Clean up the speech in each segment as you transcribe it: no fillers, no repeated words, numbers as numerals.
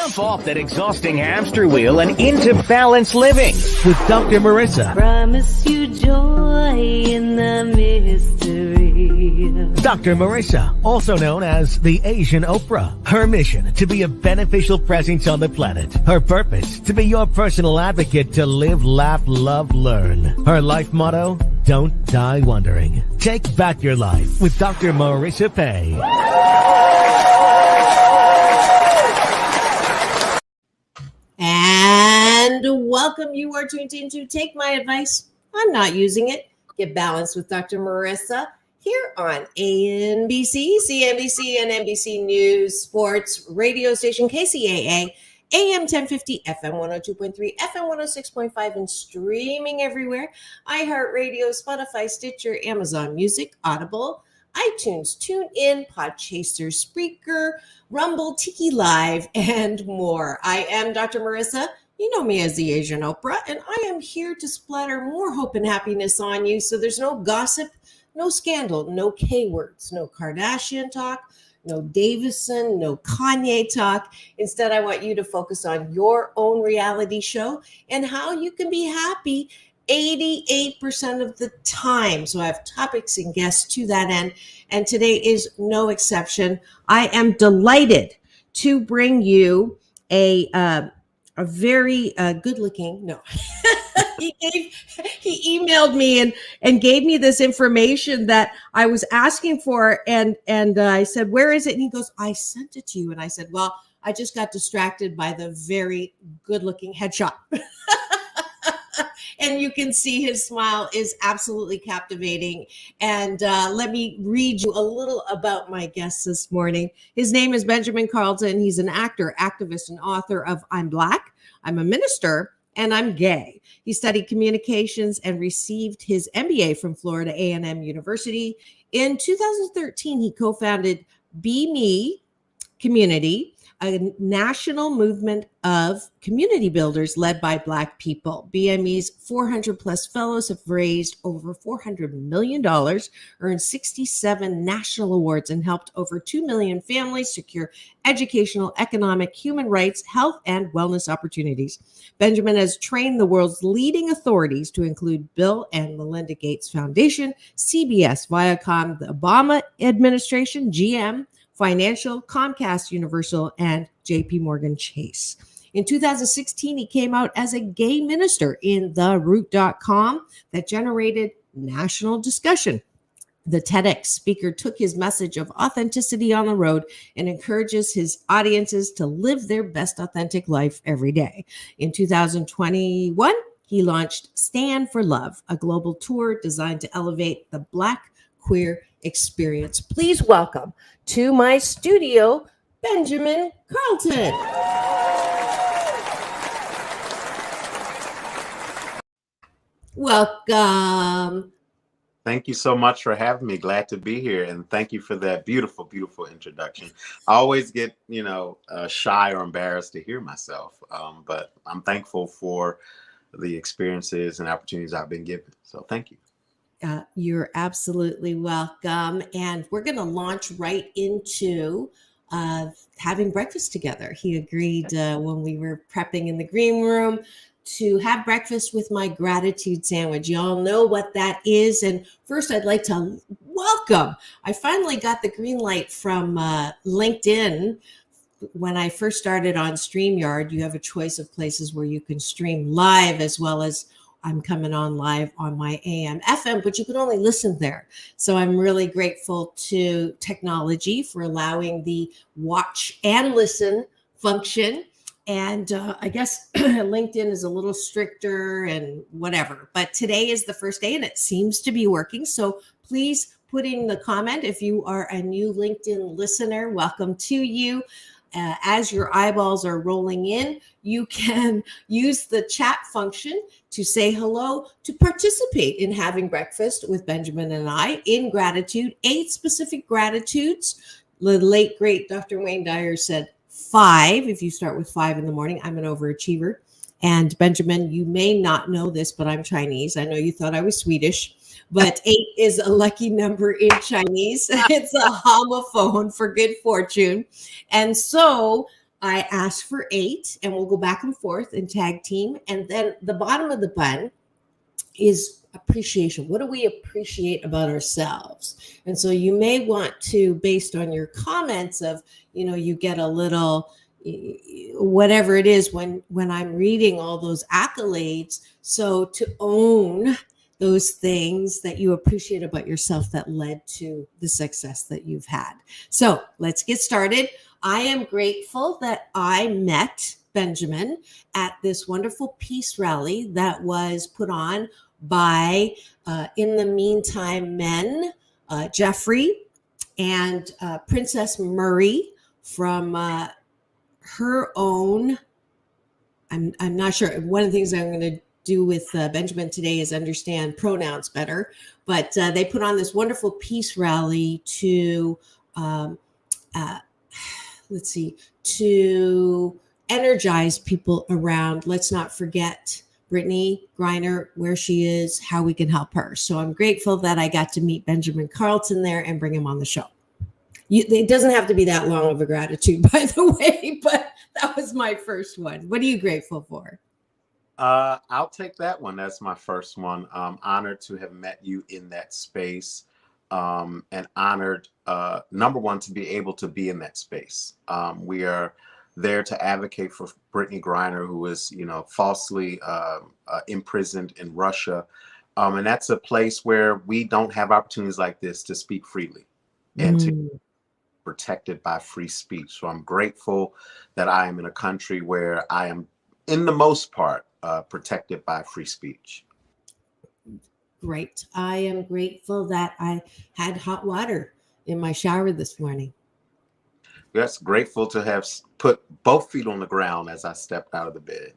Jump off that exhausting hamster wheel and into balanced living with Dr. Marissa. Promise you joy in the mystery. Dr. Marissa, also known as the Asian Oprah. Her mission, to be a beneficial presence on the planet. Her purpose, to be your personal advocate to live, laugh, love, learn. Her life motto, don't die wondering. Take back your life with Dr. Marissa Pay. And welcome. You are tuned into Take My Advice. I'm not using it. Get balanced with Dr. Marissa here on NBC, CNBC, and NBC News Sports Radio Station KCAA, AM 1050, FM 102.3, FM 106.5, and streaming everywhere. iHeartRadio, Spotify, Stitcher, Amazon Music, Audible, iTunes, TuneIn, Podchaser, Spreaker, Rumble, Tiki Live, and more. I am Dr. Marissa. You know me as the Asian Oprah, and I am here to splatter more hope and happiness on you so there's no gossip, no scandal, no K-words, no Kardashian talk, no Davison, no Kanye talk. Instead, I want you to focus on your own reality show and how you can be happy 88% of the time. So I have topics and guests to that end, and today is no exception. I am delighted to bring you a very good-looking, no. He emailed me and gave me this information that I was asking for, and I said, where is it? And he goes, I sent it to you. And I said, well, I just got distracted by the very good-looking headshot. And you can see his smile is absolutely captivating. And let me read you a little about my guest this morning. His name is Benjamin Carlton. He's an actor, activist, and author of I'm Black, I'm a Minister, and I'm Gay. He studied communications and received his MBA from Florida A&M University. In 2013, he co-founded Be Me Community, a national movement of community builders led by Black people. BME's 400 plus fellows have raised over $400 million, earned 67 national awards, and helped over 2 million families secure educational, economic, human rights, health, and wellness opportunities. Benjamin has trained the world's leading authorities to include Bill and Melinda Gates Foundation, CBS, Viacom, the Obama administration, GM, Financial, Comcast, Universal, and JP Morgan Chase. In 2016, he came out as a gay minister in TheRoot.com that generated national discussion. The TEDx speaker took his message of authenticity on the road and encourages his audiences to live their best authentic life every day. In 2021, he launched Stand for Love, a global tour designed to elevate the Black queer experience. Please welcome to my studio, Benjamin Carlton. Welcome. Thank you so much for having me. Glad to be here. And thank you for that beautiful, beautiful introduction. I always get, shy or embarrassed to hear myself. But I'm thankful for the experiences and opportunities I've been given. So thank you. You're absolutely welcome. And we're going to launch right into having breakfast together. He agreed when we were prepping in the green room to have breakfast with my gratitude sandwich. Y'all know what that is. And first, I'd like to welcome. I finally got the green light from LinkedIn. When I first started on StreamYard, you have a choice of places where you can stream live, as well as I'm coming on live on my AM FM, but you can only listen there. So I'm really grateful to technology for allowing the watch and listen function. And I guess LinkedIn is a little stricter and whatever, but today is the first day and it seems to be working. So please put in the comment if you are a new LinkedIn listener. Welcome to you. As your eyeballs are rolling in, you can use the chat function to say hello, to participate in having breakfast with Benjamin and I in gratitude, 8 specific gratitudes. The late, great Dr. Wayne Dyer said 5. If you start with 5 in the morning, I'm an overachiever. And Benjamin, you may not know this, but I'm Chinese. I know you thought I was Swedish. But 8 is a lucky number in Chinese. It's a homophone for good fortune. And so I asked for 8, and we'll go back and forth and tag team. And then the bottom of the bun is appreciation. What do we appreciate about ourselves? And so you may want to, based on your comments of, you get a little whatever it is when I'm reading all those accolades. So to own those things that you appreciate about yourself that led to the success that you've had. So let's get started. I am grateful that I met Benjamin at this wonderful peace rally that was put on by In the Meantime Men, Jeffrey, and Princess Murray from her own. I'm not sure. One of the things I'm going to do with Benjamin today is understand pronouns better. But they put on this wonderful peace rally to, to energize people around. Let's not forget Brittany Griner, where she is, how we can help her. So I'm grateful that I got to meet Benjamin Carlton there and bring him on the show. It doesn't have to be that long of a gratitude, by the way, but that was my first one. What are you grateful for? I'll take that one. That's my first one. Honored to have met you in that space, and honored, number one, to be able to be in that space. We are there to advocate for Brittany Griner, who is, falsely imprisoned in Russia. And that's a place where we don't have opportunities like this to speak freely and to be protected by free speech. So I'm grateful that I am in a country where I am, in the most part, protected by free speech. Great. I am grateful that I had hot water in my shower this morning. Yes, grateful to have put both feet on the ground as I stepped out of the bed.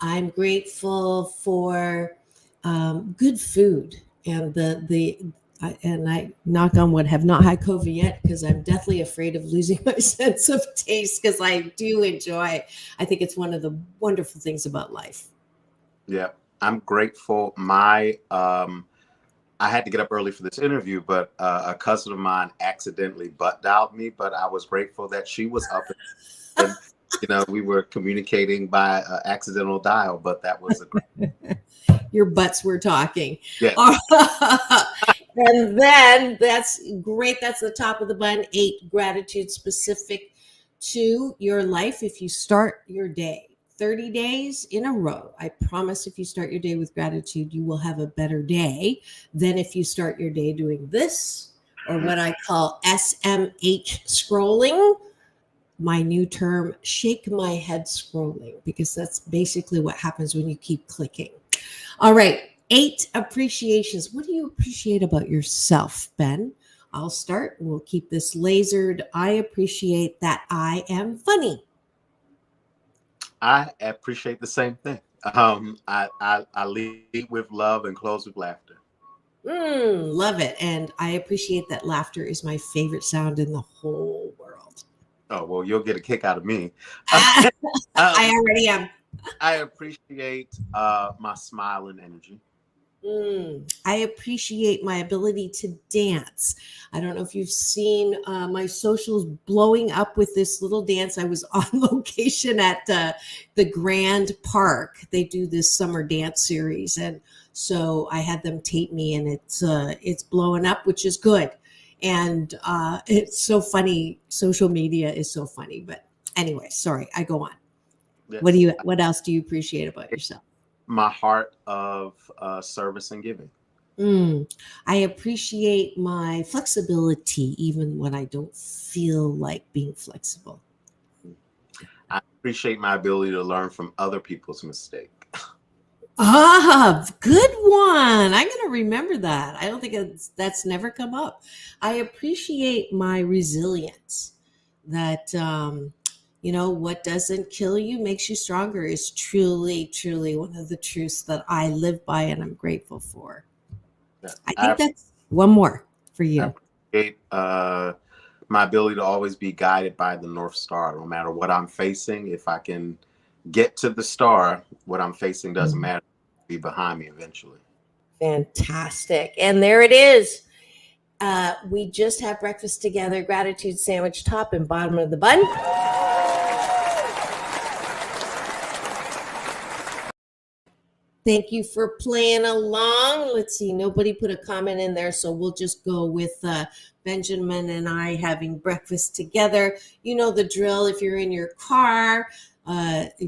I'm grateful for good food and and I, knock on wood, have not had COVID yet because I'm deathly afraid of losing my sense of taste, because I do enjoy. I think it's one of the wonderful things about life. Yeah, I'm grateful. I had to get up early for this interview, but a cousin of mine accidentally butt dialed me, but I was grateful that she was up and we were communicating by accidental dial, but that was a great. Your butts were talking. Yeah. And then that's great. That's the top of the bun. 8 gratitude specific to your life. If you start your day 30 days in a row, I promise if you start your day with gratitude, you will have a better day than if you start your day doing this, or what I call SMH scrolling. My new term, shake my head scrolling, because that's basically what happens when you keep clicking. All right. 8 appreciations. What do you appreciate about yourself, Ben? I'll start and we'll keep this lasered. I appreciate that I am funny. I appreciate the same thing. I lead with love and close with laughter. Love it. And I appreciate that laughter is my favorite sound in the whole world. Oh, well, you'll get a kick out of me. I already am. I appreciate my smile and energy. I appreciate my ability to dance. I don't know if you've seen my socials blowing up with this little dance. I was on location at the Grand Park. They do this summer dance series, and so I had them tape me, and it's blowing up, which is good. And it's so funny. Social media is so funny. But anyway, sorry, I go on. Yes. What else do you appreciate about yourself? My heart of service and giving. I appreciate my flexibility, even when I don't feel like being flexible. I appreciate my ability to learn from other people's mistakes. Good one. I'm going to remember that. I don't think that's never come up. I appreciate my resilience, that, what doesn't kill you makes you stronger is truly, truly one of the truths that I live by and I'm grateful for. I think that's one more for you. I appreciate my ability to always be guided by the North Star, no matter what I'm facing. If I can get to the star, what I'm facing doesn't matter. It'll be behind me eventually. Fantastic. And there it is. We just had breakfast together. Gratitude sandwich, top and bottom of the bun. Thank you for playing along. Let's see, nobody put a comment in there, so we'll just go with Benjamin and I having breakfast together. You know the drill. If you're in your car,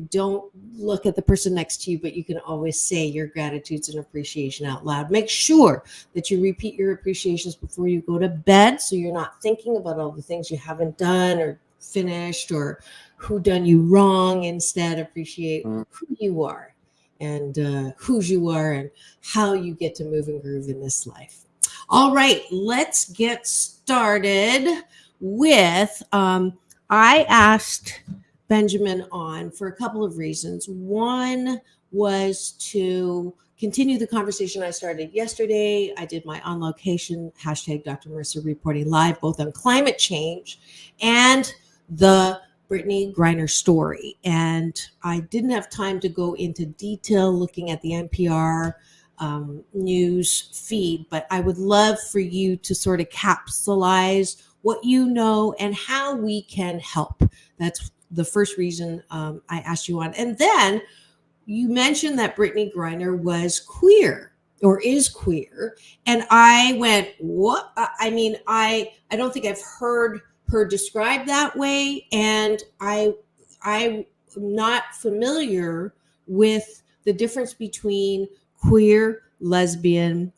don't look at the person next to you, but you can always say your gratitudes and appreciation out loud. Make sure that you repeat your appreciations before you go to bed, so you're not thinking about all the things you haven't done or finished or who done you wrong. Instead, appreciate who you are and whose you are and how you get to move and groove in this life. All right, let's get started with I asked Benjamin on for a couple of reasons. One was to continue the conversation I started yesterday. I did my on location hashtag Dr. Marissa reporting live, both on climate change and the Brittany Griner story. And I didn't have time to go into detail looking at the NPR news feed, but I would love for you to sort of capsulize what you know and how we can help. That's the first reason I asked you on. And then you mentioned that Brittany Griner was queer or is queer. And I went, what? I mean, I don't think I've heard her described that way, and I'm not familiar with the difference between queer, lesbian,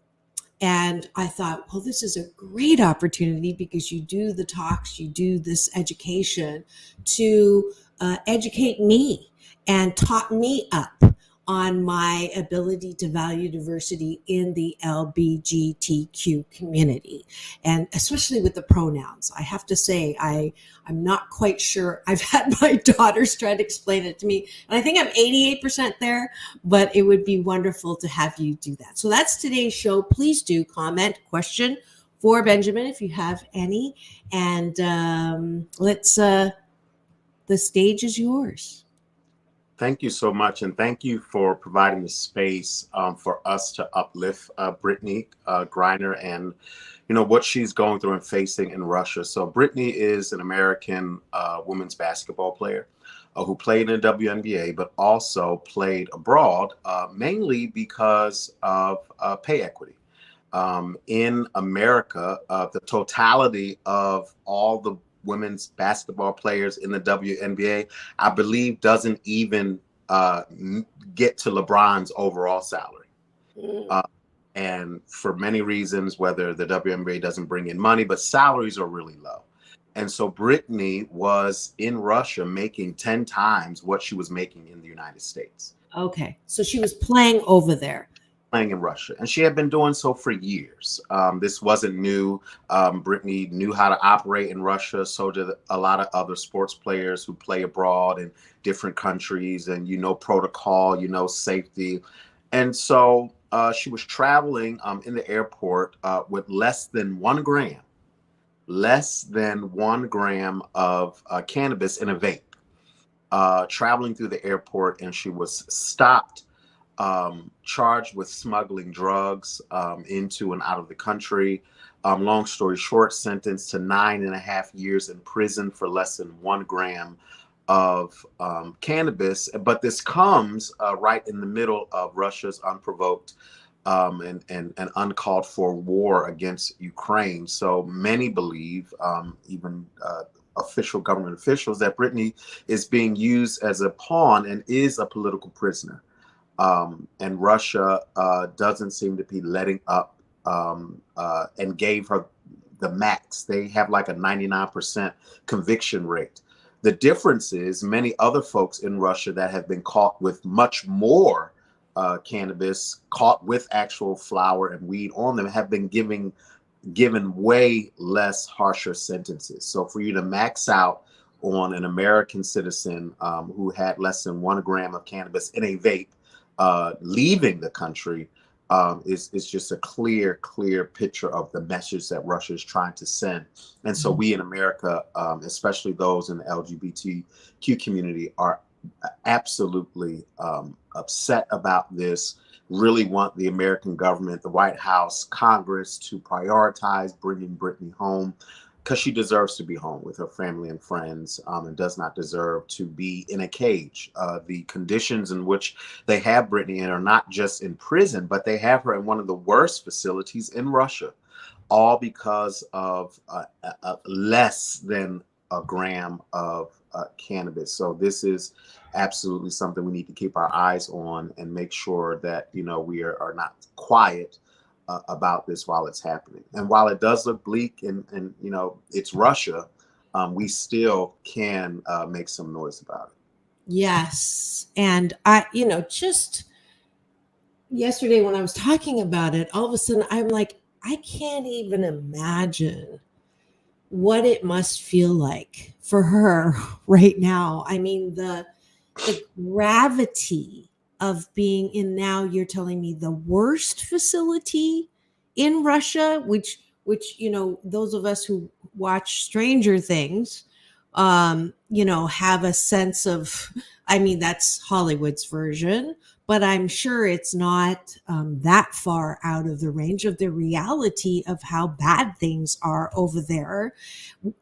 and I thought, well, this is a great opportunity because you do the talks, you do this education to educate me and taught me up on my ability to value diversity in the LGBTQ community, and especially with the pronouns. I have to say, I'm not quite sure. I've had my daughters try to explain it to me, and I think I'm 88% there, but it would be wonderful to have you do that. So that's today's show. Please do comment, question for Benjamin if you have any, and the stage is yours. Thank you so much, and thank you for providing the space for us to uplift Brittany Griner and what she's going through and facing in Russia. So Brittany is an American women's basketball player who played in the WNBA, but also played abroad, mainly because of pay equity. In America, the totality of all the women's basketball players in the WNBA, I believe, doesn't even get to LeBron's overall salary. And for many reasons, whether the WNBA doesn't bring in money, but salaries are really low. And so Brittany was in Russia making 10 times what she was making in the United States. Okay. So she was playing over there. Playing in Russia, and she had been doing so for years. This wasn't new. Brittany knew how to operate in Russia, so did a lot of other sports players who play abroad in different countries, and protocol, safety. And so she was traveling in the airport with less than 1 gram of cannabis in a vape, traveling through the airport, and she was stopped, charged with smuggling drugs into and out of the country. Long story short, sentenced to 9.5 years in prison for less than 1 gram of cannabis. But this comes right in the middle of Russia's unprovoked and uncalled for war against Ukraine. So many believe, even official government officials, that Brittany is being used as a pawn and is a political prisoner. And Russia doesn't seem to be letting up and gave her the max. They have like a 99% conviction rate. The difference is many other folks in Russia that have been caught with much more cannabis, caught with actual flower and weed on them, have been given way less harsher sentences. So for you to max out on an American citizen who had less than 1 gram of cannabis in a vape, leaving the country is just a clear picture of the message that Russia is trying to send. And so we in America, especially those in the LGBTQ community, are absolutely upset about this, really want the American government, the White House, Congress to prioritize bringing Brittany home, because she deserves to be home with her family and friends, and does not deserve to be in a cage. The conditions in which they have Brittany in are not just in prison, but they have her in one of the worst facilities in Russia, all because of less than a gram of cannabis. So this is absolutely something we need to keep our eyes on and make sure that, we are not quiet about this while it's happening. And while it does look bleak and it's Russia, we still can make some noise about it. Yes. And I, just yesterday when I was talking about it, all of a sudden I'm like, I can't even imagine what it must feel like for her right now. I mean, the gravity of being in, now you're telling me, the worst facility in Russia, which those of us who watch Stranger Things have a sense of, I mean, that's Hollywood's version, but I'm sure it's not that far out of the range of the reality of how bad things are over there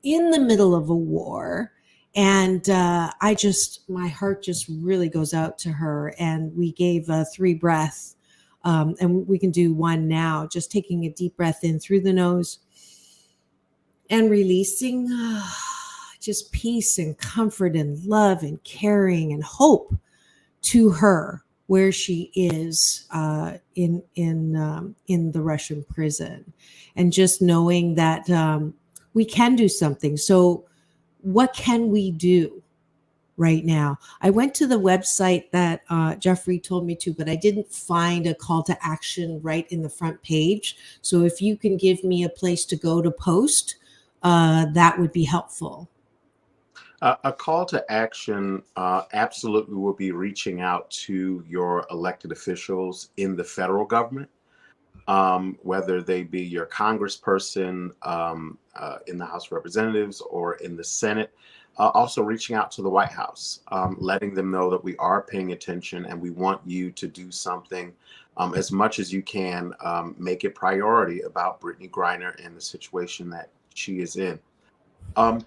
in the middle of a war. And my heart just really goes out to her. And we gave a 3 breath, and we can do one now, just taking a deep breath in through the nose and releasing just peace and comfort and love and caring and hope to her where she is in the Russian prison, and just knowing that we can do something. So what can we do right now? I went to the website that Jeffrey told me to, but I didn't find a call to action right in the front page. So if you can give me a place to go to post, that would be helpful. A call to action absolutely will be reaching out to your elected officials in the federal government, whether they be your congressperson in the House of Representatives or in the Senate. Also reaching out to the White House, letting them know that we are paying attention and we want you to do something as much as you can, make it priority about Brittany Griner and the situation that she is in.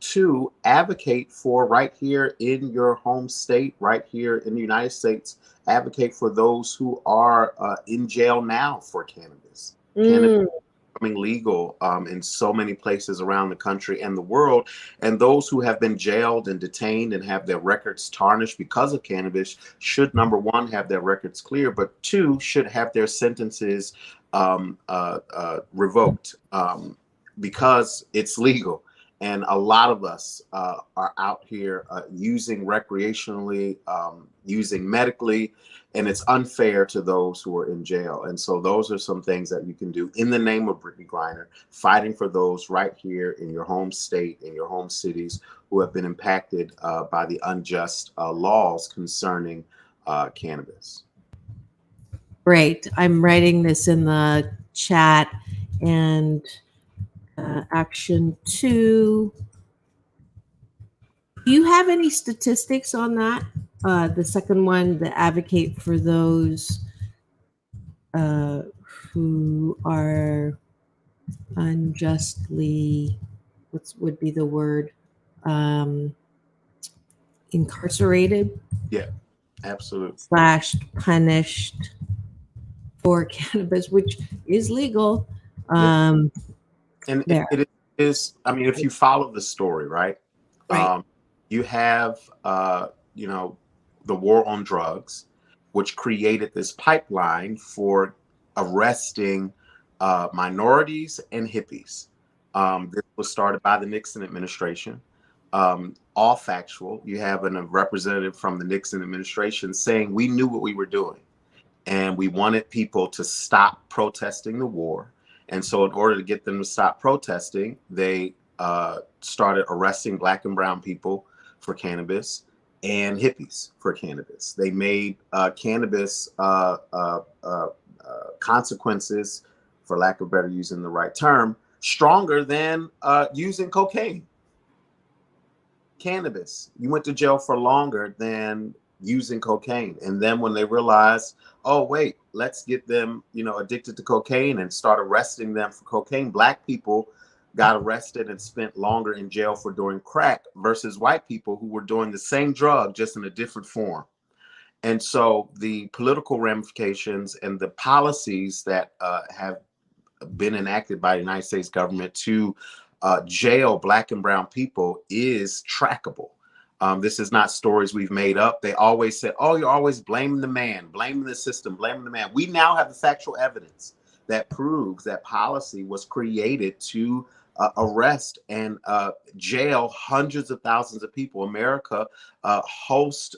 2, advocate for right here in your home state, right here in the United States, advocate for those who are in jail now for cannabis. Cannabis becoming legal in so many places around the country and the world. And those who have been jailed and detained and have their records tarnished because of cannabis should, number 1, have their records clear, but 2, should have their sentences revoked because it's legal. And a lot of us are out here using recreationally, using medically, and it's unfair to those who are in jail. And so those are some things that you can do in the name of Brittany Griner, fighting for those right here in your home state, in your home cities, who have been impacted by the unjust laws concerning cannabis. Great. I'm writing this in the chat. And action 2. Do you have any statistics on that? The second one, the advocate for those who are unjustly, what would be the word, incarcerated? Yeah, absolutely. / punished for cannabis, which is legal. And it is, I mean, if you follow the story, right? You have, the war on drugs, which created this pipeline for arresting minorities and hippies. This was started by the Nixon administration. All factual. You have a representative from the Nixon administration saying we knew what we were doing and we wanted people to stop protesting the war. And so in order to get them to stop protesting, they started arresting Black and brown people for cannabis and hippies for cannabis. They made cannabis consequences, for lack of better using the right term, stronger than using cocaine. Cannabis, you went to jail for longer than using cocaine. And then when they realized, oh wait, let's get them, addicted to cocaine and start arresting them for cocaine. Black people got arrested and spent longer in jail for doing crack versus white people who were doing the same drug, just in a different form. And so the political ramifications and the policies that have been enacted by the United States government to jail Black and brown people is trackable. This is not stories we've made up. They always said, oh, you're always blaming the man, blaming the system, blaming the man. We now have the factual evidence that proves that policy was created to arrest and jail hundreds of thousands of people. America hosts,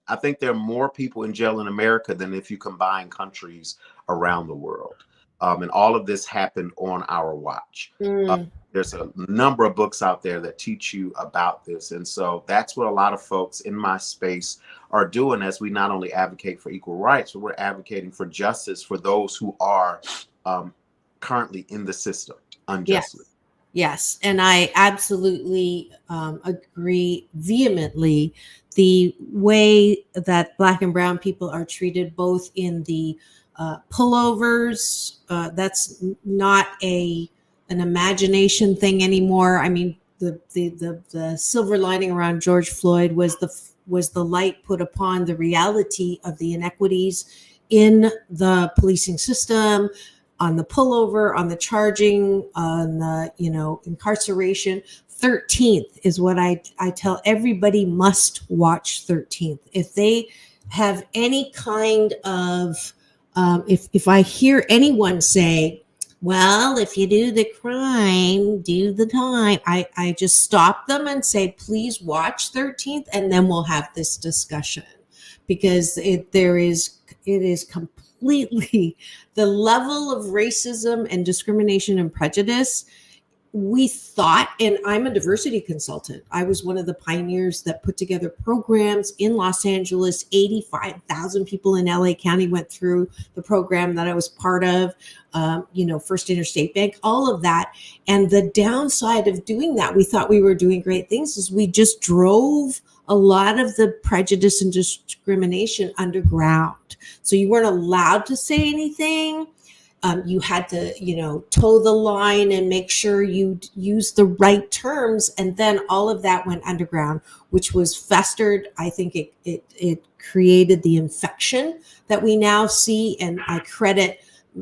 I think there are more people in jail in America than if you combine countries around the world. And all of this happened on our watch. There's a number of books out there that teach you about this. And so that's what a lot of folks in my space are doing, as we not only advocate for equal rights, but we're advocating for justice for those who are currently in the system unjustly. Yes. And I absolutely agree vehemently. The way that Black and brown people are treated, both in the pullovers, that's not an imagination thing anymore. I mean, the silver lining around George Floyd was the light put upon the reality of the inequities in the policing system, on the pullover, on the charging, on the, incarceration. 13th is what I tell everybody must watch 13th. If they have any kind of, if I hear anyone say, well, if you do the crime, do the time, I just stop them and say, please watch 13th, and then we'll have this discussion, because it is completely the level of racism and discrimination and prejudice. We thought, and I'm a diversity consultant, I was one of the pioneers that put together programs in Los Angeles. 85,000 people in LA County went through the program that I was part of, First Interstate Bank, all of that. And the downside of doing that, we thought we were doing great things, is we just drove a lot of the prejudice and discrimination underground. So you weren't allowed to say anything. You had to, toe the line and make sure you use the right terms. And then all of that went underground, which was festered. I think it created the infection that we now see. And I credit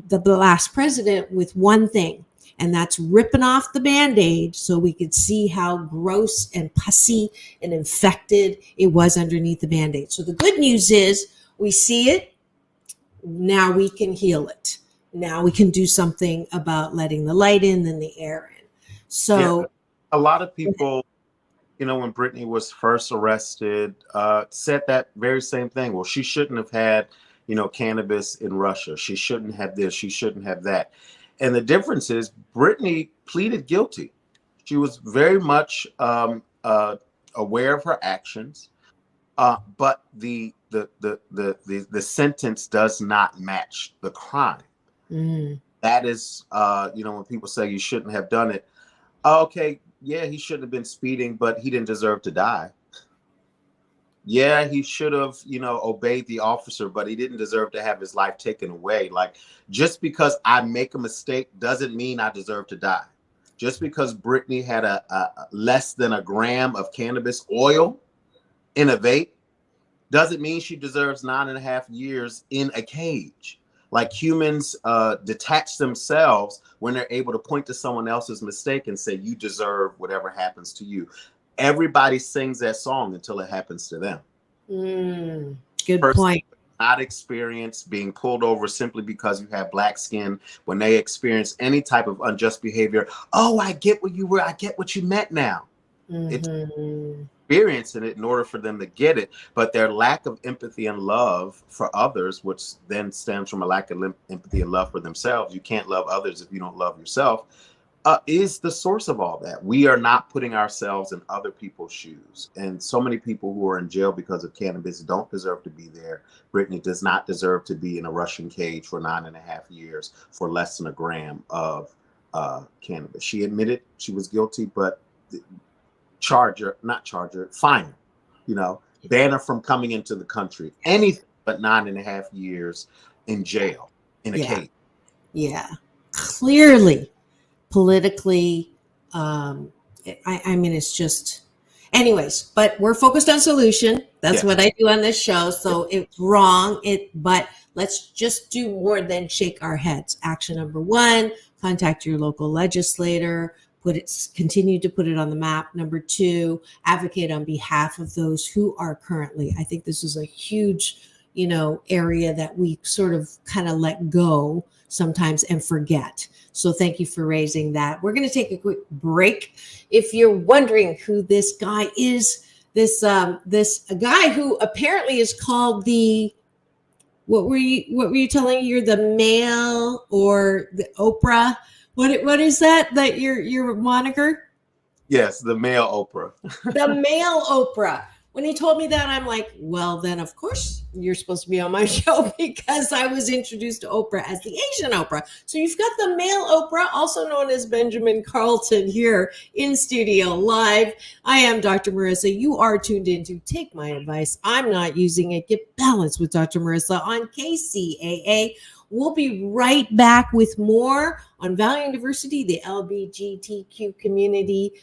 the last president with one thing, and that's ripping off the Band-Aid so we could see how gross and pussy and infected it was underneath the Band-Aid. So the good news is we see it. Now we can heal it. Now we can do something about letting the light in and the air in. So yeah, a lot of people, when Brittany was first arrested, said that very same thing. Well, she shouldn't have had, cannabis in Russia. She shouldn't have this. She shouldn't have that. And the difference is Brittany pleaded guilty. She was very much aware of her actions, but the sentence does not match the crime. That is, when people say you shouldn't have done it. Okay, yeah, he shouldn't have been speeding, but he didn't deserve to die. Yeah, he should have, obeyed the officer, but he didn't deserve to have his life taken away. Like, just because I make a mistake doesn't mean I deserve to die. Just because Brittany had a less than a gram of cannabis oil in a vape doesn't mean she deserves 9.5 years in a cage. Like, humans detach themselves when they're able to point to someone else's mistake and say, you deserve whatever happens to you. Everybody sings that song until it happens to them. Good point. Not experience being pulled over simply because you have Black skin. When they experience any type of unjust behavior, oh, I get what you were. I get what you meant now. It's experiencing it in order for them to get it, but their lack of empathy and love for others, which then stems from a lack of empathy and love for themselves. You can't love others if you don't love yourself, is the source of all that. We are not putting ourselves in other people's shoes. And so many people who are in jail because of cannabis don't deserve to be there. Brittany does not deserve to be in a Russian cage for 9.5 years for less than a gram of cannabis. She admitted she was guilty, but fine her, ban her from coming into the country. Anything but 9.5 years in jail in a cage. Yeah. Clearly, politically I mean, it's just, anyways, but we're focused on solution. That's what I do on this show. So it's wrong. But let's just do more than shake our heads. Action number 1, contact your local legislator, continue to put it on the map. Number 2, advocate on behalf of those who are currently. I think this is a huge, area that we sort of kind of let go sometimes and forget. So thank you for raising that. We're going to take a quick break. If you're wondering who this guy is, this guy who apparently is called what were you telling? You're the male or the Oprah? What is that your moniker? Yes, the male Oprah. The male Oprah. When he told me that, I'm like, well, then of course you're supposed to be on my show, because I was introduced to Oprah as the Asian Oprah. So you've got the male Oprah, also known as Benjamin Carlton, here in studio live. I am Dr. Marissa. You are tuned in to Take My Advice. I'm not using it. Get balanced with Dr. Marissa on KCAA. We'll be right back with more on value and diversity, the LGBTQ community.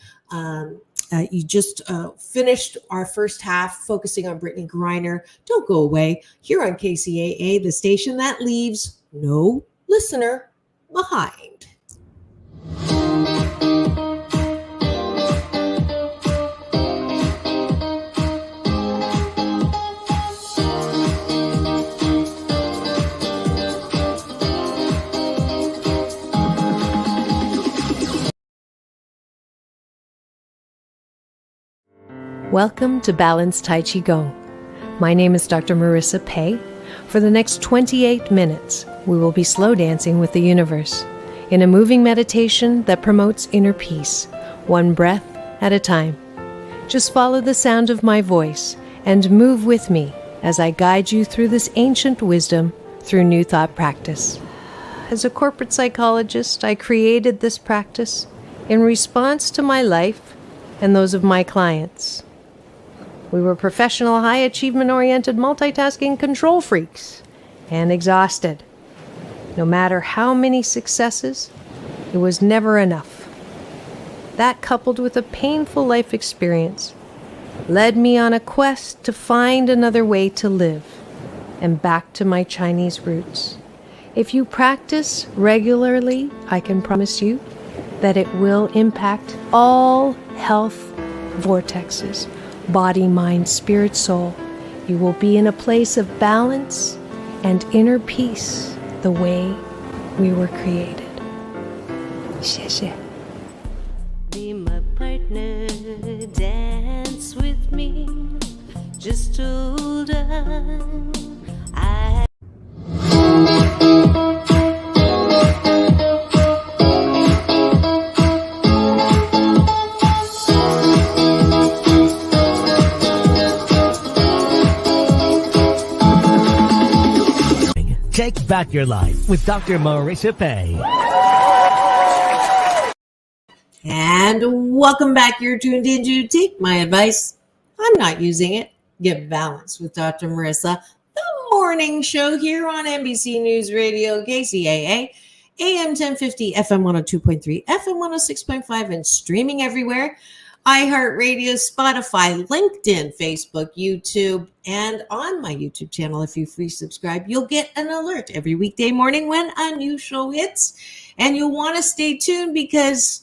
You just finished our first half focusing on Brittany Griner. Don't go away. Here on KCAA, the station that leaves no listener behind. Welcome to Balanced Tai Chi Gong. My name is Dr. Marissa Pei. For the next 28 minutes, we will be slow dancing with the universe in a moving meditation that promotes inner peace, one breath at a time. Just follow the sound of my voice and move with me as I guide you through this ancient wisdom through New Thought practice. As a corporate psychologist, I created this practice in response to my life and those of my clients. We were professional, high achievement-oriented, multitasking control freaks and exhausted. No matter how many successes, it was never enough. That, coupled with a painful life experience, led me on a quest to find another way to live and back to my Chinese roots. If you practice regularly, I can promise you that it will impact all health vortexes. Body, mind, spirit, soul. You will be in a place of balance and inner peace the way we were created. 谢谢. Be my partner, dance with me, just hold on. Take back your life with Dr. Marissa Pei. And welcome back. You're tuned in to Take My Advice. I'm not using it. Get balanced with Dr. Marissa, the morning show here on NBC News Radio, KCAA, AM 1050, FM 102.3, FM 106.5, and streaming everywhere. iHeartRadio, Spotify, LinkedIn, Facebook, YouTube, and on my YouTube channel. If you free subscribe, you'll get an alert every weekday morning when a new show hits. And you'll want to stay tuned, because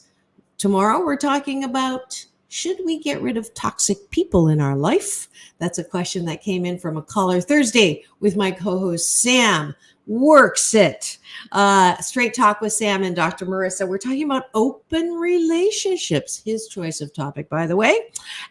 tomorrow we're talking about, should we get rid of toxic people in our life? That's a question that came in from a caller Thursday with my co-host Sam Works It. Straight Talk with Sam and Dr. Marissa. We're talking about open relationships, his choice of topic, by the way.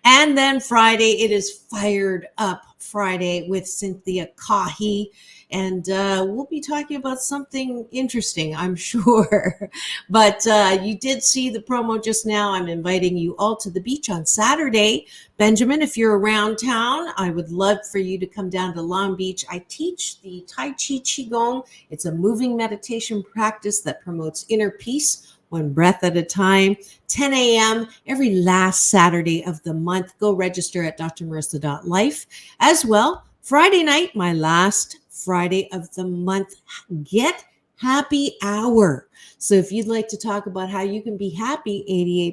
And then Friday, it is Fired Up Friday with Cynthia Kahi. And we'll be talking about something interesting, I'm sure. But you did see the promo just now. I'm inviting you all to the beach on Saturday. Benjamin, if you're around town, I would love for you to come down to Long Beach. I teach the Tai Chi Qigong. It's a moving meditation practice that promotes inner peace, one breath at a time, 10 a.m. every last Saturday of the month. Go register at drmarissa.life. As well, Friday night, my last Friday of the month. Get happy hour. So if you'd like to talk about how you can be happy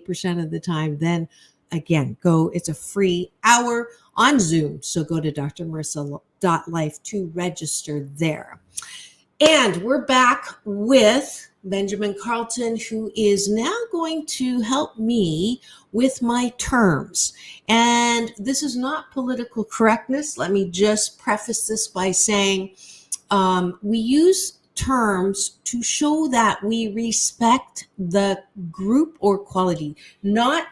88% of the time, then again, it's a free hour on Zoom. So go to drmarissa.life to register there. And we're back with Benjamin Carlton, who is now going to help me with my terms. And this is not political correctness. Let me just preface this by saying we use terms to show that we respect the group or quality, not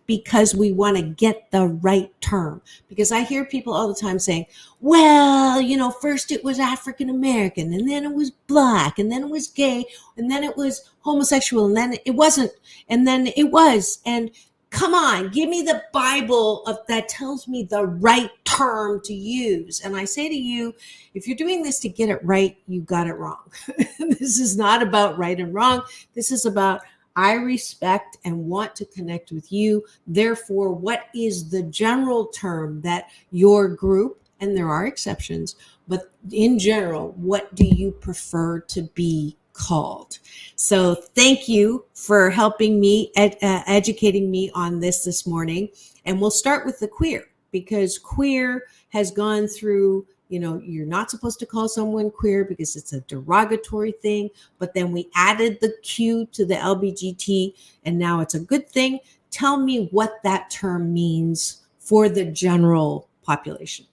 because we want to get the right term. Because I hear people all the time saying, well, first it was African American, and then it was Black, and then it was gay, and then it was homosexual, and then it wasn't, and then it was. And come on, give me the Bible that tells me the right term to use. And I say to you, if you're doing this to get it right, you got it wrong. This is not about right and wrong. This is about I respect and want to connect with you. Therefore, what is the general term that your group, and there are exceptions, but in general, what do you prefer to be called? So thank you for helping me, educating me on this morning. And we'll start with the queer, because queer has gone through, you're not supposed to call someone queer because it's a derogatory thing, but then we added the Q to the LBGT, and now it's a good thing. Tell me what that term means for the general population.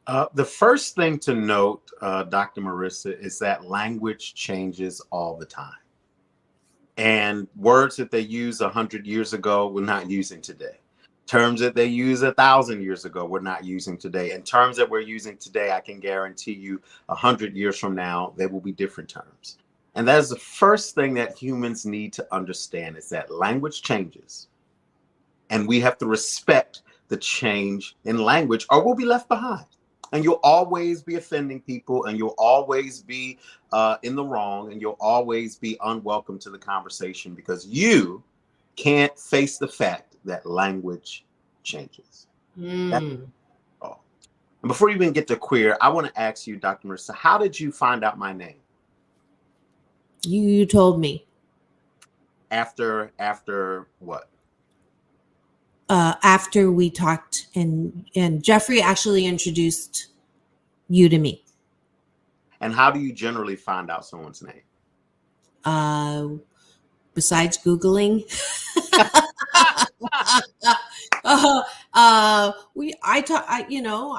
The first thing to note, Dr. Marissa, is that language changes all the time. And words that they used 100 years ago, we're not using today. Terms that they used 1,000 years ago, we're not using today. And terms that we're using today, I can guarantee you 100 years from now, they will be different terms. And that is the first thing that humans need to understand, is that language changes. And we have to respect the change in language, or we'll be left behind. And you'll always be offending people, and you'll always be in the wrong, and you'll always be unwelcome to the conversation, because you can't face the fact that language changes. That's all. And before you even get to queer, I want to ask you, Dr. Marissa, how did you find out my name? You told me. After what? After we talked, and Jeffrey actually introduced you to me. And how do you generally find out someone's name? Besides Googling.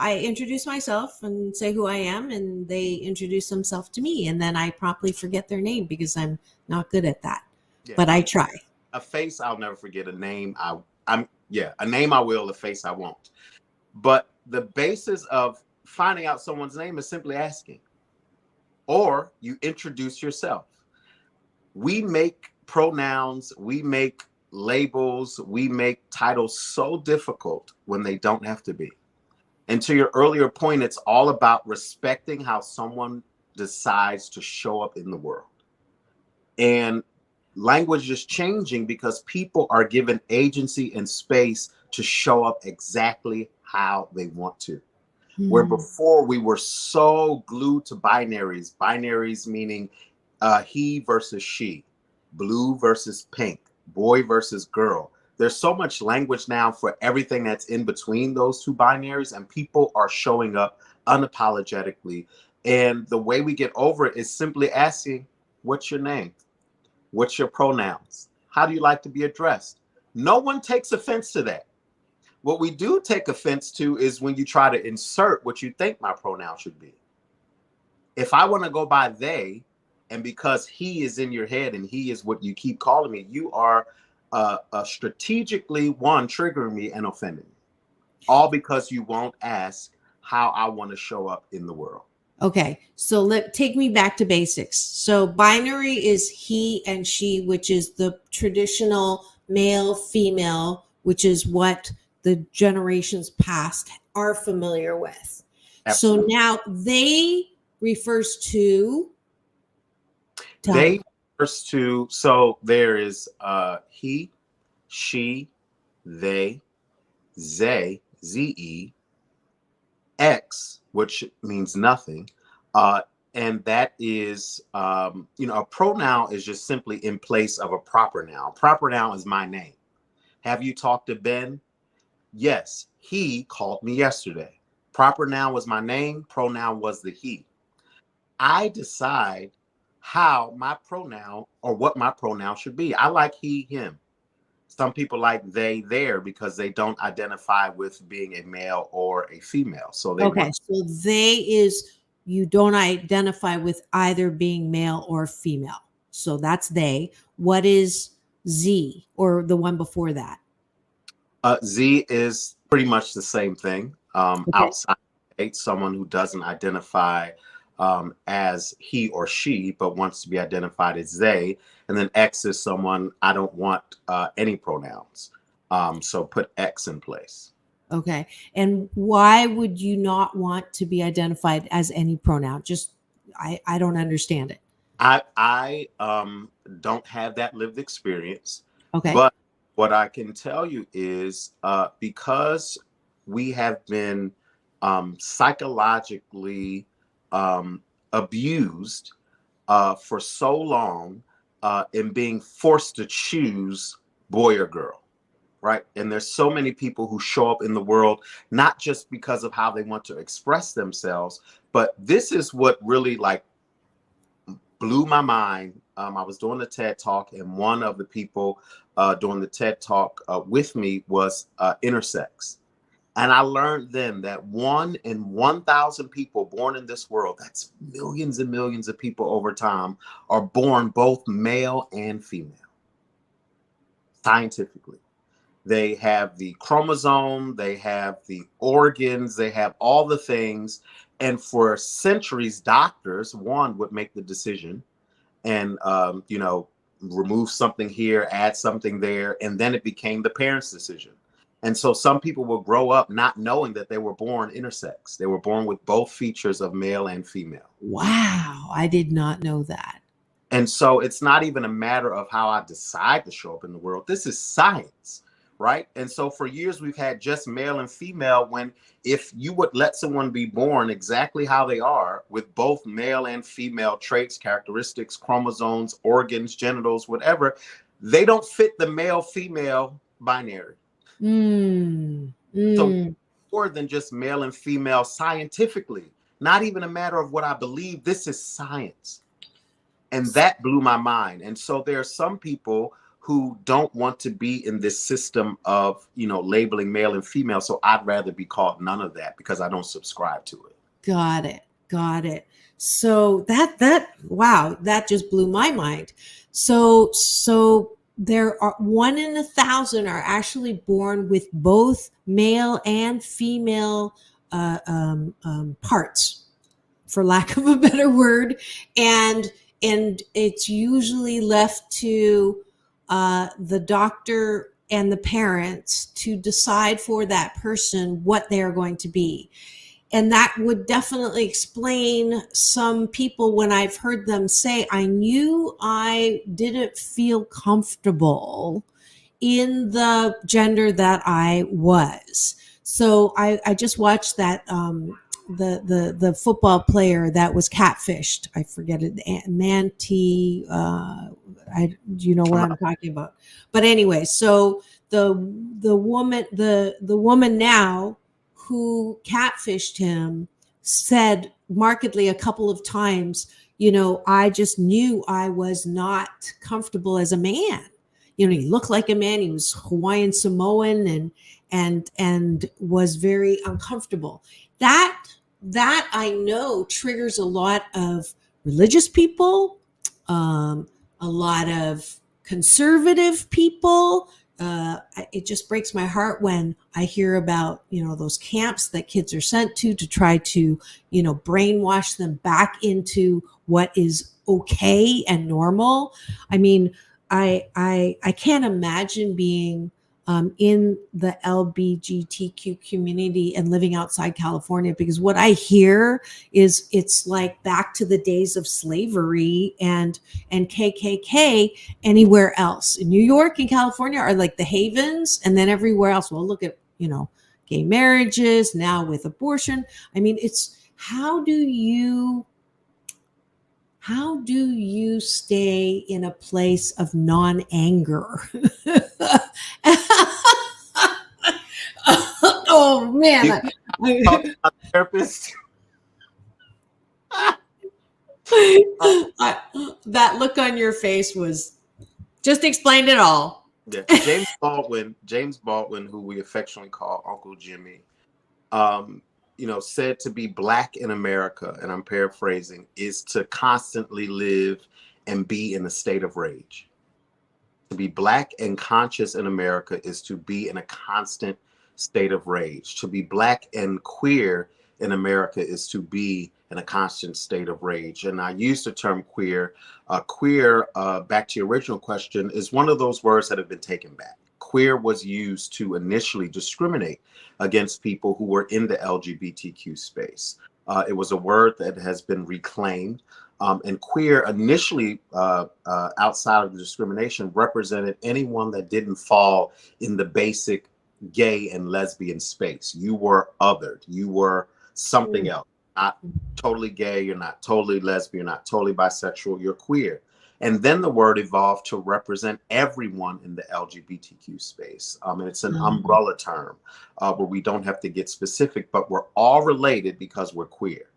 I introduce myself and say who I am, and they introduce themselves to me, and then I promptly forget their name because I'm not good at that. Yeah. But I try. A face I'll never forget. A name a name I will. A face I won't. But the basis of finding out someone's name is simply asking, or you introduce yourself. We make pronouns, we make labels, we make titles so difficult when they don't have to be. And to your earlier point, it's all about respecting how someone decides to show up in the world. And language is changing because people are given agency and space to show up exactly how they want to. Where before we were so glued to binaries meaning he versus she, blue versus pink, boy versus girl. There's so much language now for everything that's in between those two binaries, and people are showing up unapologetically. And the way we get over it is simply asking, what's your name? What's your pronouns? How do you like to be addressed? No one takes offense to that. What we do take offense to is when you try to insert what you think my pronoun should be. If I want to go by they, and because he is in your head and he is what you keep calling me, you are strategically, triggering me and offending me. All because you won't ask how I want to show up in the world. Okay, so take me back to basics. So binary is he and she, which is the traditional male, female, which is what the generations past are familiar with. Absolutely. So now they refers to. They refers to, so there is he, she, they, ze, X, which means nothing, And that is, a pronoun is just simply in place of a proper noun. Proper noun is my name. Have you talked to Ben? Yes, he called me yesterday. Proper noun was my name. Pronoun was the he. I decide how my pronoun or what my pronoun should be. I like he, him. Some people like they, their because they don't identify with being a male or a female. So they Okay, so they is you don't identify with either being male or female. So that's they. What is Z or the one before that? Z is pretty much the same thing. Okay. Outside, someone who doesn't identify as he or she, but wants to be identified as they. And then X is someone I don't want any pronouns. So put X in place. Okay. And why would you not want to be identified as any pronoun? Just, I don't understand it. I don't have that lived experience. Okay. But what I can tell you is because we have been psychologically abused for so long in being forced to choose boy or girl. Right. And there's so many people who show up in the world, not just because of how they want to express themselves, but this is what really like blew my mind. I was doing a TED Talk, and one of the people doing the TED Talk with me was intersex. And I learned then that 1 in 1,000 people born in this world, that's millions and millions of people over time, are born both male and female. Scientifically. They have the chromosome, they have the organs, they have all the things. And for centuries, doctors, one, would make the decision and, remove something here, add something there. And then it became the parents' decision. And so some people will grow up not knowing that they were born intersex. They were born with both features of male and female. Wow. I did not know that. And so it's not even a matter of how I decide to show up in the world. This is science. Right. And so for years, we've had just male and female, when if you would let someone be born exactly how they are with both male and female traits, characteristics, chromosomes, organs, genitals, whatever, they don't fit the male female binary. So more than just male and female scientifically, not even a matter of what I believe. This is science. And that blew my mind. And so there are some people who don't want to be in this system of, labeling male and female. So I'd rather be called none of that because I don't subscribe to it. Got it. So wow, that just blew my mind. So there are 1 in 1,000 are actually born with both male and female parts, for lack of a better word. And it's usually left to the doctor and the parents to decide for that person what they're going to be. And that would definitely explain some people when I've heard them say, I knew I didn't feel comfortable in the gender that I was. So I just watched that the football player that was catfished. I forget it. Manti. You know what I'm talking about. But anyway, so the woman now who catfished him said markedly a couple of times, I just knew I was not comfortable as a man. He looked like a man. He was Hawaiian Samoan and was very uncomfortable. That I know triggers a lot of religious people, a lot of conservative people. It just breaks my heart when I hear about, those camps that kids are sent to try to, brainwash them back into what is okay and normal. I mean, I can't imagine being in the LGBTQ community and living outside California, because what I hear is it's like back to the days of slavery and KKK anywhere else. In New York and California are like the havens, and then everywhere else, well, look at, gay marriages now with abortion. I mean, it's how do you how do you stay in a place of non-anger? Oh man. Talk to my therapist. That look on your face was just explained it all. Yeah. James Baldwin, who we affectionately call Uncle Jimmy, said to be Black in America, and I'm paraphrasing, is to constantly live and be in a state of rage. To be Black and conscious in America is to be in a constant state of rage. To be Black and queer in America is to be in a constant state of rage. And I use the term queer. Queer, back to your original question, is one of those words that have been taken back. Queer was used to initially discriminate against people who were in the LGBTQ space. It was a word that has been reclaimed. And queer initially, outside of the discrimination, represented anyone that didn't fall in the basic gay and lesbian space. You were othered. You were something else. Not totally gay, you're not totally lesbian, you're not totally bisexual, you're queer. And then the word evolved to represent everyone in the LGBTQ space. And it's an umbrella term where we don't have to get specific, but we're all related because we're queer.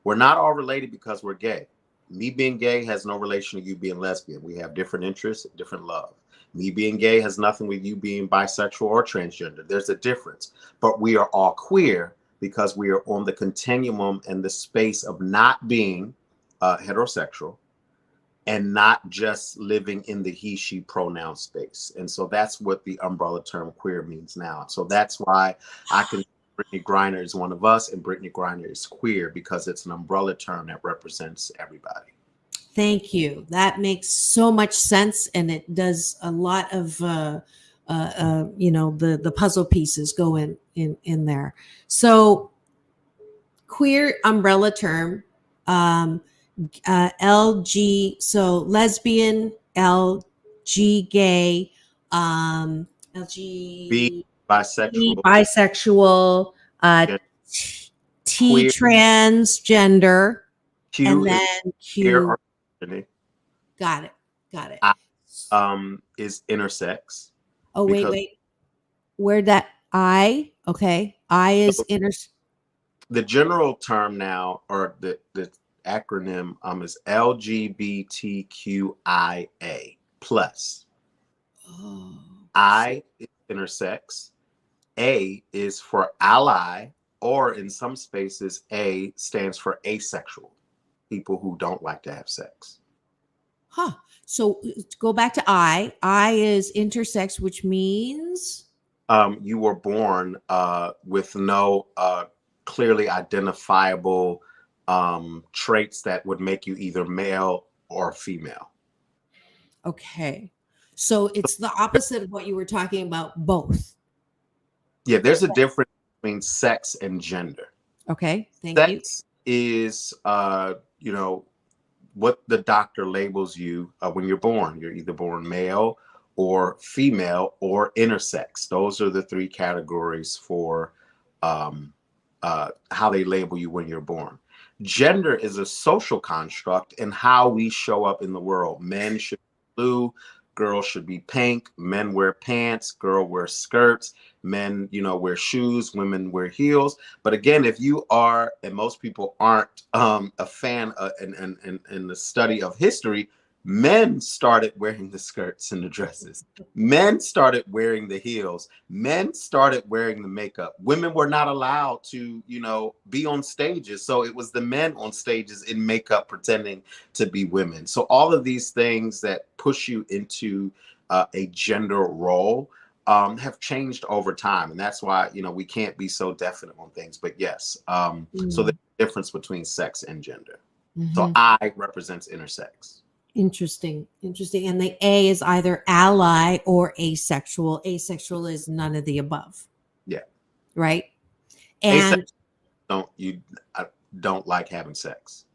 We're not all related because we're gay. Me being gay has no relation to you being lesbian. We have different interests, different love. Me being gay has nothing with you being bisexual or transgender. There's a difference, but we are all queer because we are on the continuum and the space of not being heterosexual and not just living in the he, she pronoun space. And so that's what the umbrella term queer means now. So that's why I can Brittany Griner is one of us and Brittany Griner is queer, because it's an umbrella term that represents everybody. Thank you. That makes so much sense. And it does a lot of, the puzzle pieces go in there. So queer umbrella term, LG, so lesbian, LG gay, LG B bisexual, T queer, transgender, Q and then Q. Got it. I, is intersex. Oh, wait. Where'd that I? Okay. I is The general term now, or the acronym is LGBTQIA plus. Oh. I is intersex. A is for ally, or in some spaces, A stands for asexual, people who don't like to have sex. Huh. So go back to I. I is intersex, which means? You were born with no clearly identifiable traits that would make you either male or female. Okay. So it's the opposite of what you were talking about, both. Yeah, there's a difference between sex and gender. Okay, thank you. Sex is, what the doctor labels you when you're born. You're either born male or female or intersex. Those are the three categories for how they label you when you're born. Gender is a social construct and how we show up in the world. Men should be blue, girls should be pink, men wear pants, girl wear skirts, men, wear shoes, women wear heels. But again, if you are, and most people aren't a fan in the study of history, men started wearing the skirts and the dresses. Men started wearing the heels. Men started wearing the makeup. Women were not allowed to, be on stages. So it was the men on stages in makeup pretending to be women. So all of these things that push you into a gender role have changed over time. And that's why, we can't be so definite on things. But yes, so there's a difference between sex and gender. Mm-hmm. So I represents intersex. Interesting. And the A is either ally or asexual. Asexual is none of the above. Yeah. Right. And don't like having sex.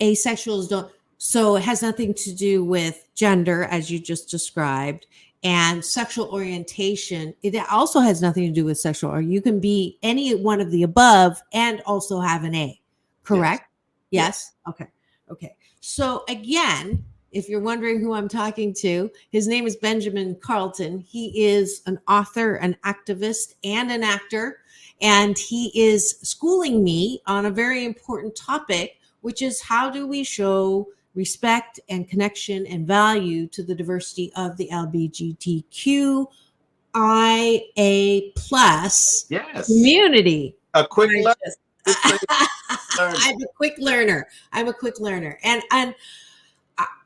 Asexuals don't. So it has nothing to do with gender, as you just described, and sexual orientation. It also has nothing to do with sexual, or you can be any one of the above and also have an A. Correct? Yes. Okay. Okay. So again, if you're wondering who I'm talking to, his name is Benjamin Carlton. He is an author, an activist, and an actor. And he is schooling me on a very important topic, which is how do we show respect and connection and value to the diversity of the LGBTQ IA plus Yes. community. A quick I learn. just- It's a learn. I'm a quick learner. And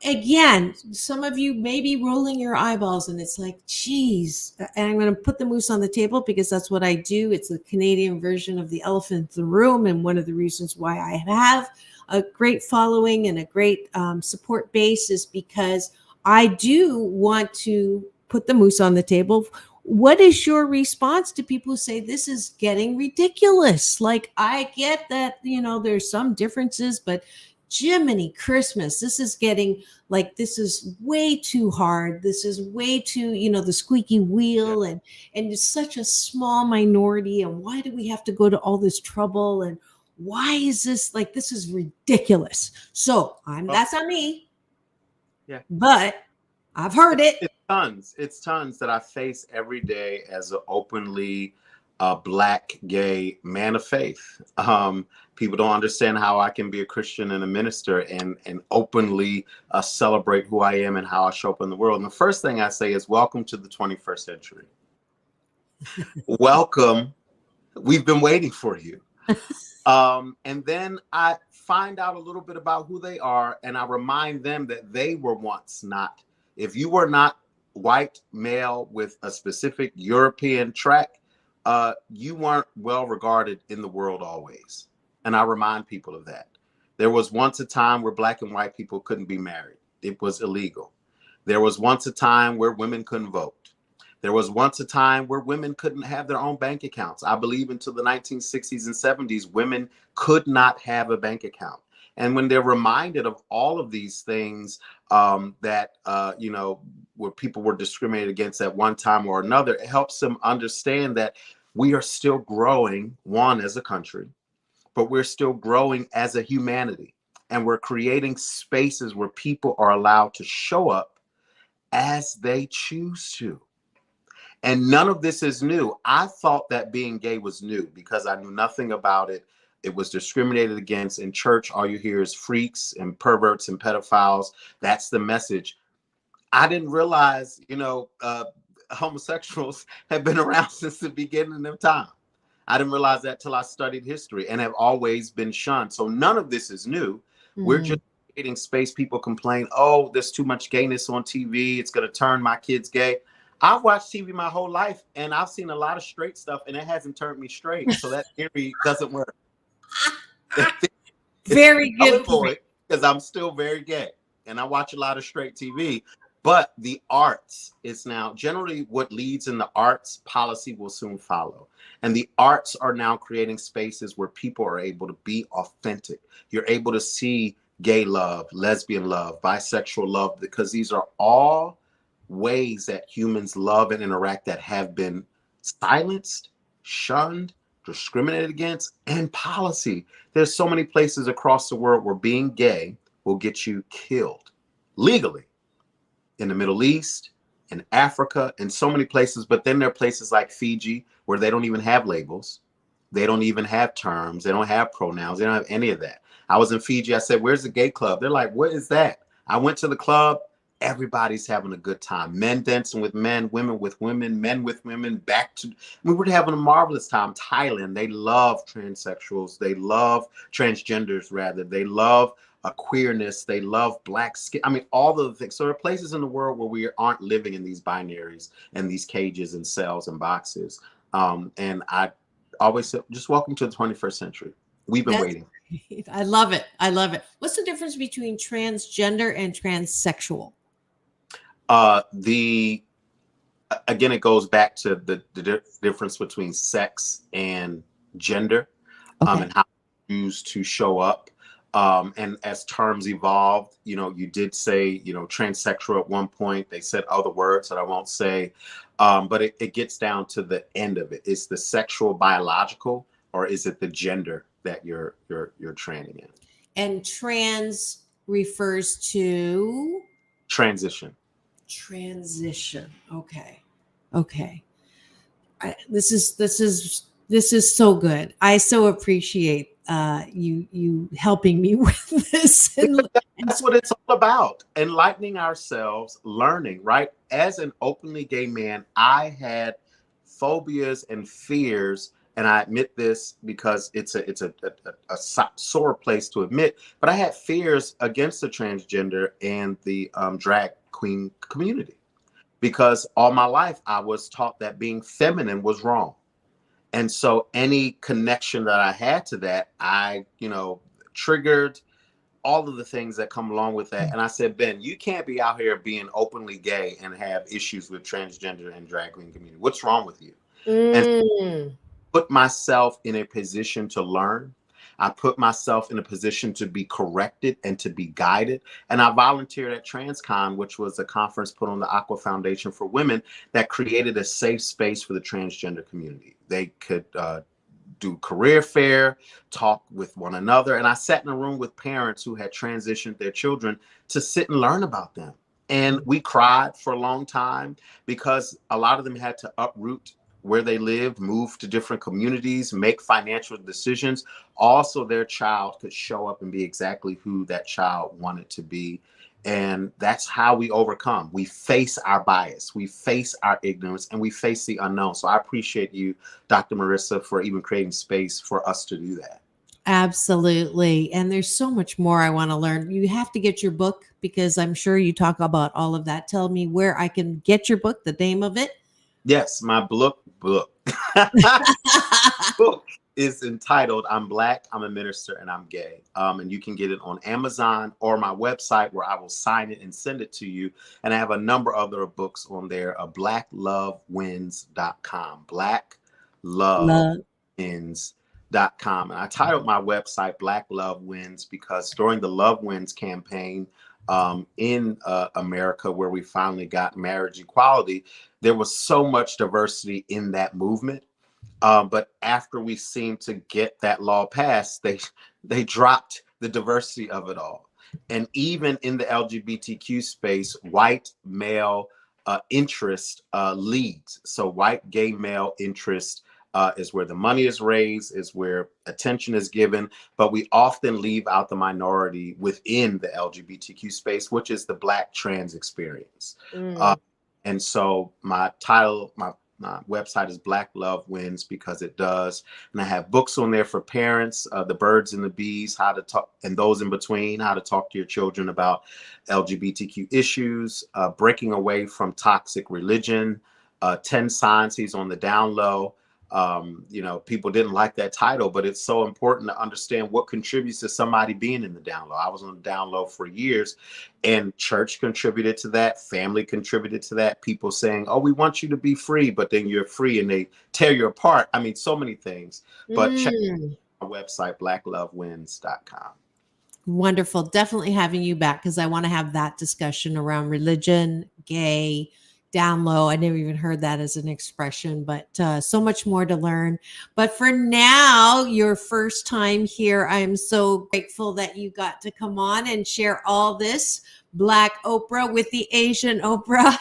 again, some of you may be rolling your eyeballs and it's like, geez. And I'm going to put the moose on the table because that's what I do. It's the Canadian version of the elephant in the room. And one of the reasons why I have a great following and a great support base is because I do want to put the moose on the table. What is your response to people who say this is getting ridiculous? Like, I get that, there's some differences, but Jiminy Christmas, this is getting like, this is way too hard. This is way too, the squeaky wheel, and it's such a small minority. And why do we have to go to all this trouble? And why is this like, this is ridiculous. So that's not me. Yeah. But I've heard it. It's tons that I face every day as an openly Black gay man of faith. People don't understand how I can be a Christian and a minister and openly celebrate who I am and how I show up in the world. And the first thing I say is, welcome to the 21st century. Welcome. We've been waiting for you. And then I find out a little bit about who they are, and I remind them that they were once not. If you were not white male with a specific European track, you weren't well regarded in the world always. And I remind people of that. There was once a time where Black and white people couldn't be married. It was illegal. There was once a time where women couldn't vote. There was once a time where women couldn't have their own bank accounts. I believe until the 1960s and 70s, women could not have a bank account. And when they're reminded of all of these things that, where people were discriminated against at one time or another, it helps them understand that we are still growing, one, as a country, but we're still growing as a humanity. And we're creating spaces where people are allowed to show up as they choose to. And none of this is new. I thought that being gay was new because I knew nothing about it. It was discriminated against in church. All you hear is freaks and perverts and pedophiles. That's the message. I didn't realize, homosexuals have been around since the beginning of time. I didn't realize that till I studied history, and have always been shunned. So none of this is new. Mm-hmm. We're just creating space. People complain, oh, there's too much gayness on TV. It's going to turn my kids gay. I've watched TV my whole life, and I've seen a lot of straight stuff, and it hasn't turned me straight. So that theory doesn't work. Very good point. Because I'm still very gay, and I watch a lot of straight TV. But the arts is now generally what leads in the arts. Policy will soon follow. And the arts are now creating spaces where people are able to be authentic. You're able to see gay love, lesbian love, bisexual love, because these are all ways that humans love and interact that have been silenced, shunned, discriminated against, and policy. There's so many places across the world where being gay will get you killed legally. In the Middle East, in Africa, in so many places. But then there are places like Fiji where they don't even have labels. They don't even have terms. They don't have pronouns. They don't have any of that. I was in Fiji. I said, where's the gay club? They're like, what is that? I went to the club. Everybody's having a good time. Men dancing with men, women with women, men with women. We were having a marvelous time. Thailand, they love transsexuals. They love transgenders, rather. They love queerness. They love Black skin. I mean, all of the things. So there are places in the world where we aren't living in these binaries and these cages and cells and boxes. And I always say, just welcome to the 21st century. We've been waiting. I love it. I love it. What's the difference between transgender and transsexual? Again, it goes back to the difference between sex and gender, and how you choose to show up. And as terms evolved, you did say, transsexual at one point. They said other words that I won't say, but it gets down to the end of it. Is the sexual biological, or is it the gender that you're training in? And trans refers to transition. Transition. Okay. This is so good. I so appreciate you helping me with this. And That's what it's all about. Enlightening ourselves, learning, right? As an openly gay man, I had phobias and fears, and I admit this because it's a sore place to admit, but I had fears against the transgender and the drag queen community because all my life I was taught that being feminine was wrong. And so any connection that I had to that, I, triggered all of the things that come along with that. And I said, Ben, you can't be out here being openly gay and have issues with transgender and drag queen community. What's wrong with you? And put myself in a position to learn. I put myself in a position to be corrected and to be guided. And I volunteered at TransCon, which was a conference put on the Aqua Foundation for Women that created a safe space for the transgender community. They could do career fair, talk with one another. And I sat in a room with parents who had transitioned their children to sit and learn about them. And we cried for a long time because a lot of them had to uproot where they lived, move to different communities, make financial decisions. Also, their child could show up and be exactly who that child wanted to be. And that's how we overcome. We face our bias, we face our ignorance, and we face the unknown. So I appreciate you, Dr. Marissa, for even creating space for us to do that. absolutely. And there's so much more I want to learn. You have to get your book because I'm sure you talk about all of that. Tell me where I can get your book, the name of it. Yes, my book is entitled I'm Black, I'm a Minister, and I'm Gay. And you can get it on Amazon or my website where I will sign it and send it to you. And I have a number of other books on there, blacklovewins.com, blacklovewins.com. And I titled my website Black Love Wins because during the Love Wins campaign in America, where we finally got marriage equality, there was so much diversity in that movement. But after we seemed to get that law passed, they dropped the diversity of it all. And even in the LGBTQ space, white male interest leads. So white gay male interest is where the money is raised, is where attention is given. But we often leave out the minority within the LGBTQ space, which is the Black trans experience. And so my title, my website is Black Love Wins because it does. And I have books on there for parents, The Birds and the Bees, how to talk, and those in between, how to talk to your children about LGBTQ issues, breaking away from toxic religion, 10 signs he's on the down low. People didn't like that title, but it's so important to understand what contributes to somebody being in the down low. I was on the down low for years, and church contributed to that. Family contributed to that. People saying, oh, we want you to be free, but then you're free and they tear you apart. I mean, so many things, but check our website, blacklovewins.com. Wonderful. Definitely having you back because I want to have that discussion around religion, gay, down low. I never even heard that as an expression, but so much more to learn. But for now, your first time here, I'm so grateful that you got to come on and share all this Black Oprah with the Asian Oprah.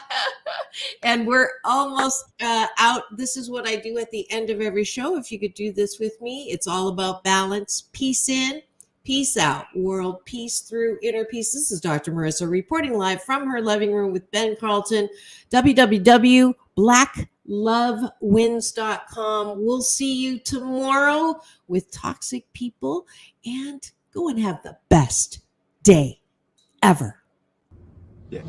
And we're almost out. This is what I do at the end of every show. If you could do this with me, it's all about balance, peace in, peace out, world peace through inner peace. This is Dr. Marissa reporting live from her living room with Ben Carlton, www.blacklovewins.com. We'll see you tomorrow with toxic people, and go and have the best day ever. Yeah.